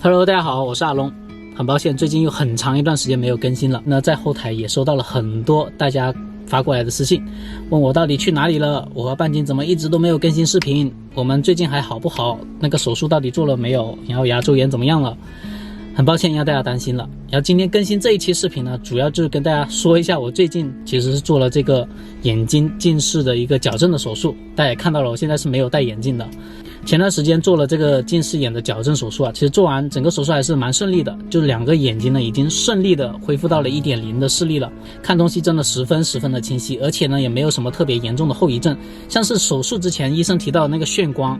Hello， 大家好，我是阿龙。很抱歉，最近有很长一段时间没有更新了。那在后台也收到了很多大家发过来的私信，问我到底去哪里了？我和半斤怎么一直都没有更新视频？我们最近还好不好？那个手术到底做了没有？然后牙周炎怎么样了？很抱歉让大家担心了。然后今天更新这一期视频呢，主要就是跟大家说一下，我最近其实是做了这个眼睛近视的一个矫正的手术。大家也看到了，我现在是没有戴眼镜的。前段时间做了这个近视眼的矫正手术啊，其实做完整个手术还是蛮顺利的，就两个眼睛呢已经顺利的恢复到了 1.0 的视力了，看东西真的十分的清晰，而且呢也没有什么特别严重的后遗症，像是手术之前医生提到的那个眩光，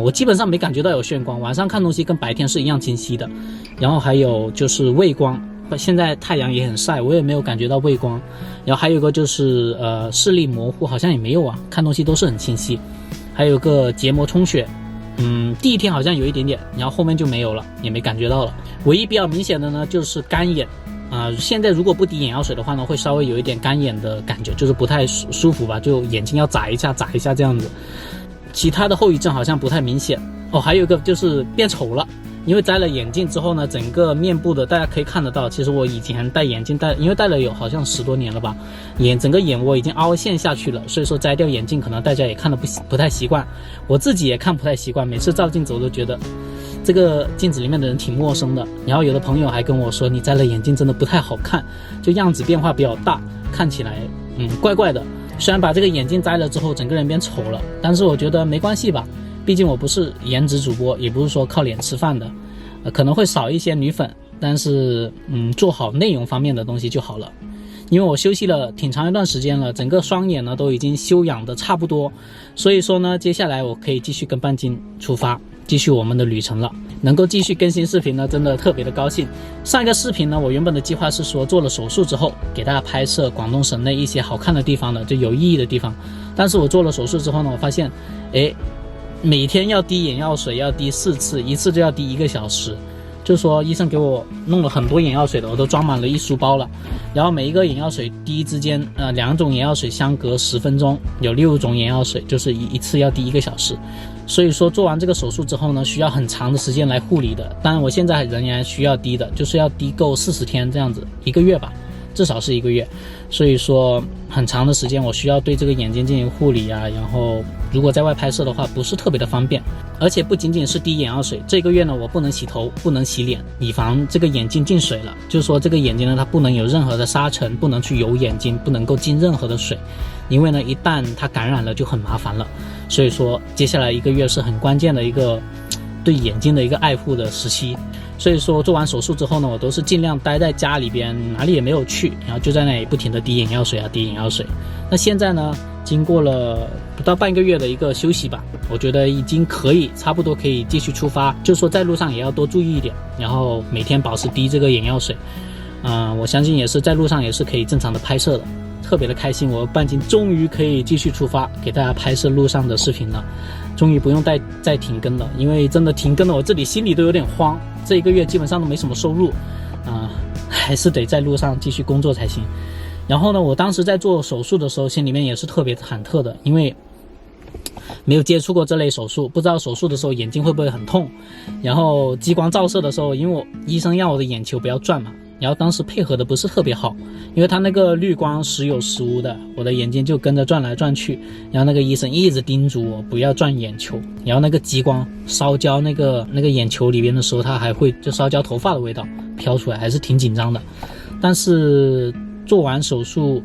我基本上没感觉到有眩光，晚上看东西跟白天是一样清晰的。然后还有就是畏光，现在太阳也很晒，我也没有感觉到畏光。然后还有一个就是视力模糊好像也没有啊，看东西都是很清晰。还有个结膜充血，第一天好像有一点点，然后后面就没有了，也没感觉到了。唯一比较明显的呢就是干眼，现在如果不滴眼药水的话呢，会稍微有一点干眼的感觉，就是不太舒服吧，就眼睛要眨一下这样子。其他的后遗症好像不太明显。还有一个就是变丑了。因为摘了眼镜之后呢，整个面部的大家可以看得到，其实我以前戴眼镜因为戴了有好像10多年了吧，整个眼窝已经凹陷下去了，所以说摘掉眼镜可能大家也看得不太习惯，我自己也看不太习惯，每次照镜子我都觉得这个镜子里面的人挺陌生的。然后有的朋友还跟我说，你摘了眼镜真的不太好看，就样子变化比较大，看起来怪怪的。虽然把这个眼镜摘了之后整个人变丑了，但是我觉得没关系吧，毕竟我不是颜值主播，也不是说靠脸吃饭的，可能会少一些女粉，但是做好内容方面的东西就好了。因为我休息了挺长一段时间了，整个双眼呢都已经休养的差不多，所以说呢接下来我可以继续跟半斤出发，继续我们的旅程了。能够继续更新视频呢，真的特别的高兴。上一个视频呢，我原本的计划是说做了手术之后给大家拍摄广东省内一些好看的地方的，就有意义的地方。但是我做了手术之后呢，我发现每天要滴眼药水，要滴4次，一次就要滴1个小时。就说医生给我弄了很多眼药水的，我都装满了1书包了。然后每一个眼药水滴之间，2种眼药水相隔10分钟，有6种眼药水，就是一次要滴1个小时。所以说做完这个手术之后呢，需要很长的时间来护理的。当然我现在仍然需要滴的，就是要滴够40天这样子，1个月吧，至少是1个月。所以说很长的时间我需要对这个眼睛进行护理啊，然后如果在外拍摄的话不是特别的方便。而且不仅仅是滴眼药水，这个月呢我不能洗头，不能洗脸，以防这个眼睛进水了。就是说这个眼睛呢它不能有任何的沙尘，不能去游眼睛，不能够进任何的水，因为呢一旦它感染了就很麻烦了。所以说接下来1个月是很关键的一个对眼睛的一个爱护的时期。所以说做完手术之后呢，我都是尽量待在家里边，哪里也没有去，然后就在那里不停的滴眼药水啊，滴眼药水。那现在呢，经过了不到半个月的一个休息吧，我觉得已经差不多可以继续出发。就是说在路上也要多注意一点，然后每天保持滴这个眼药水。我相信也是在路上也是可以正常的拍摄的，特别的开心。我半斤终于可以继续出发，给大家拍摄路上的视频了，终于不用再停更了，因为真的停更了，我这里心里都有点慌。这1个月基本上都没什么收入，还是得在路上继续工作才行。然后呢，我当时在做手术的时候，心里面也是特别忐忑的，因为没有接触过这类手术，不知道手术的时候眼睛会不会很痛。然后激光照射的时候，因为医生让我的眼球不要转嘛，然后当时配合的不是特别好，因为他那个绿光时有时无的，我的眼睛就跟着转来转去，然后那个医生一直叮嘱我不要转眼球，然后那个激光烧焦那个眼球里边的时候，它还会就烧焦头发的味道飘出来，还是挺紧张的。但是做完手术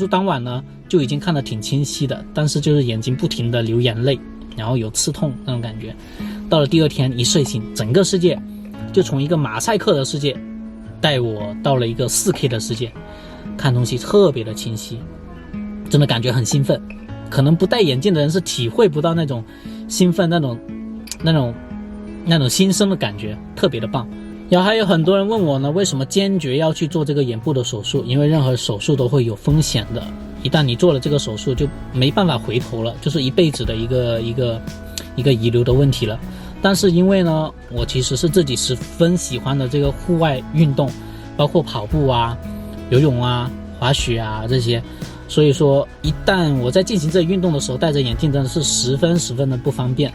当晚呢，就已经看得挺清晰的，但是就是眼睛不停的流眼泪，然后有刺痛那种感觉。到了第2天一睡醒，整个世界就从一个马赛克的世界带我到了一个4K 的世界，看东西特别的清晰，真的感觉很兴奋。可能不戴眼镜的人是体会不到那种兴奋，那种新生的感觉，特别的棒。然后还有很多人问我呢，为什么坚决要去做这个眼部的手术？因为任何手术都会有风险的，一旦你做了这个手术就没办法回头了，就是一辈子的一个遗留的问题了。但是因为呢，我其实是自己十分喜欢的这个户外运动，包括跑步啊、游泳啊、滑雪啊这些，所以说一旦我在进行这运动的时候戴着眼镜真的是十分的不方便。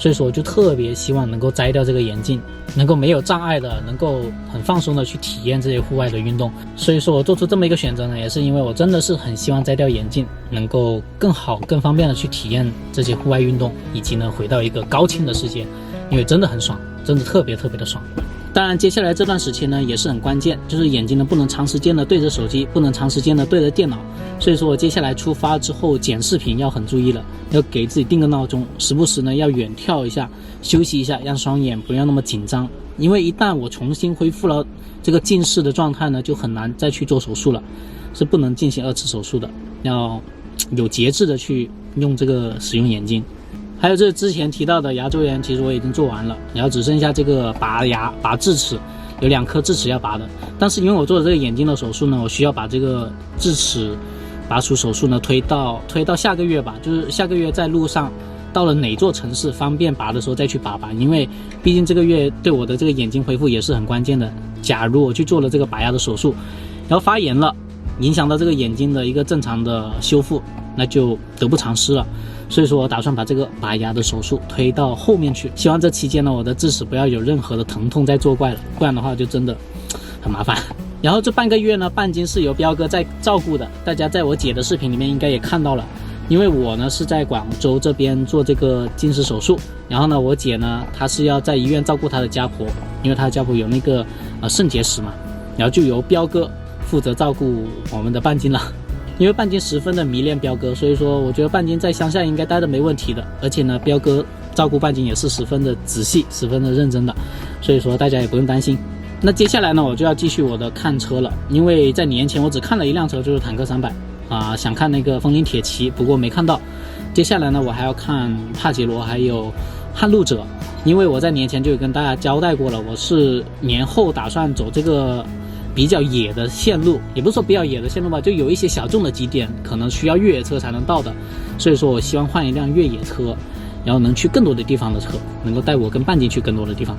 所以说我就特别希望能够摘掉这个眼镜，能够没有障碍的，能够很放松的去体验这些户外的运动。所以说我做出这么一个选择呢，也是因为我真的是很希望摘掉眼镜，能够更好更方便的去体验这些户外运动，以及呢回到一个高清的世界，因为真的很爽，真的特别的爽。当然接下来这段时期呢也是很关键，就是眼睛呢不能长时间的对着手机，不能长时间的对着电脑。所以说我接下来出发之后剪视频要很注意了，要给自己定个闹钟，时不时呢要远眺一下，休息一下，让双眼不要那么紧张。因为一旦我重新恢复了这个近视的状态呢，就很难再去做手术了，是不能进行2次手术的，要有节制的去用这个使用眼镜。还有这之前提到的牙周炎，其实我已经做完了，然后只剩下这个拔牙、拔智齿，有2颗智齿要拔的。但是因为我做了这个眼睛的手术呢，我需要把这个智齿拔除手术呢推到下个月吧，就是下个月在路上到了哪座城市方便拔的时候再去拔吧，因为毕竟这个月对我的这个眼睛恢复也是很关键的。假如我去做了这个拔牙的手术，然后发炎了，影响到这个眼睛的一个正常的修复，那就得不偿失了。所以说我打算把这个拔牙的手术推到后面去，希望这期间呢我的智齿不要有任何的疼痛再作怪了，不然的话就真的很麻烦。然后这半个月呢，半斤是由彪哥在照顾的，大家在我姐的视频里面应该也看到了。因为我呢是在广州这边做这个近视手术，然后呢我姐呢她是要在医院照顾她的家婆，因为她的家婆有那个肾结石嘛，然后就由彪哥负责照顾我们的半斤了。因为半斤十分的迷恋彪哥，所以说我觉得半斤在乡下应该待的没问题的，而且呢彪哥照顾半斤也是十分的仔细，十分的认真的，所以说大家也不用担心。那接下来呢我就要继续我的看车了，因为在年前我只看了一辆车，就是坦克300想看那个风铃铁骑，不过没看到。接下来呢我还要看帕杰罗还有撼路者，因为我在年前就有跟大家交代过了，我是年后打算走这个比较野的线路，也不是说比较野的线路吧，就有一些小众的景点可能需要越野车才能到的，所以说我希望换一辆越野车，然后能去更多的地方的车，能够带我跟半径去更多的地方。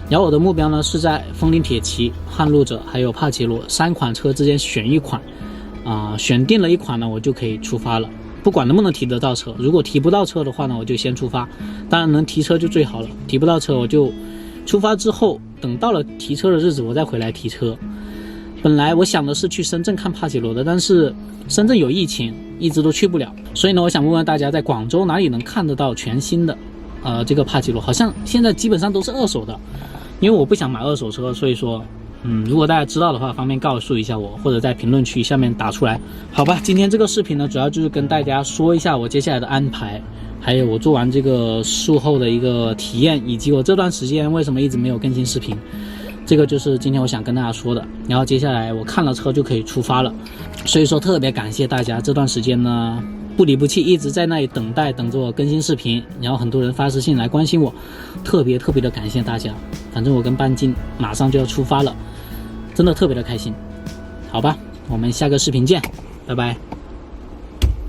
然后我的目标呢是在风铃铁骑、撼路者还有帕杰罗3款车之间选一款，选定了一款呢我就可以出发了，不管能不能提得到车，如果提不到车的话呢我就先出发，当然能提车就最好了，提不到车我就出发之后等到了提车的日子我再回来提车。本来我想的是去深圳看帕杰罗的，但是深圳有疫情，一直都去不了，所以呢我想问问大家，在广州哪里能看得到全新的这个帕杰罗？好像现在基本上都是2手的，因为我不想买2手车，所以说如果大家知道的话方便告诉一下我，或者在评论区下面打出来。好吧，今天这个视频呢主要就是跟大家说一下我接下来的安排，还有我做完这个术后的一个体验，以及我这段时间为什么一直没有更新视频，这个就是今天我想跟大家说的。然后接下来我看了车就可以出发了，所以说特别感谢大家这段时间呢不离不弃，一直在那里等着我更新视频，然后很多人发私信来关心我，特别的感谢大家。反正我跟半斤马上就要出发了，真的特别的开心。好吧，我们下个视频见，拜拜。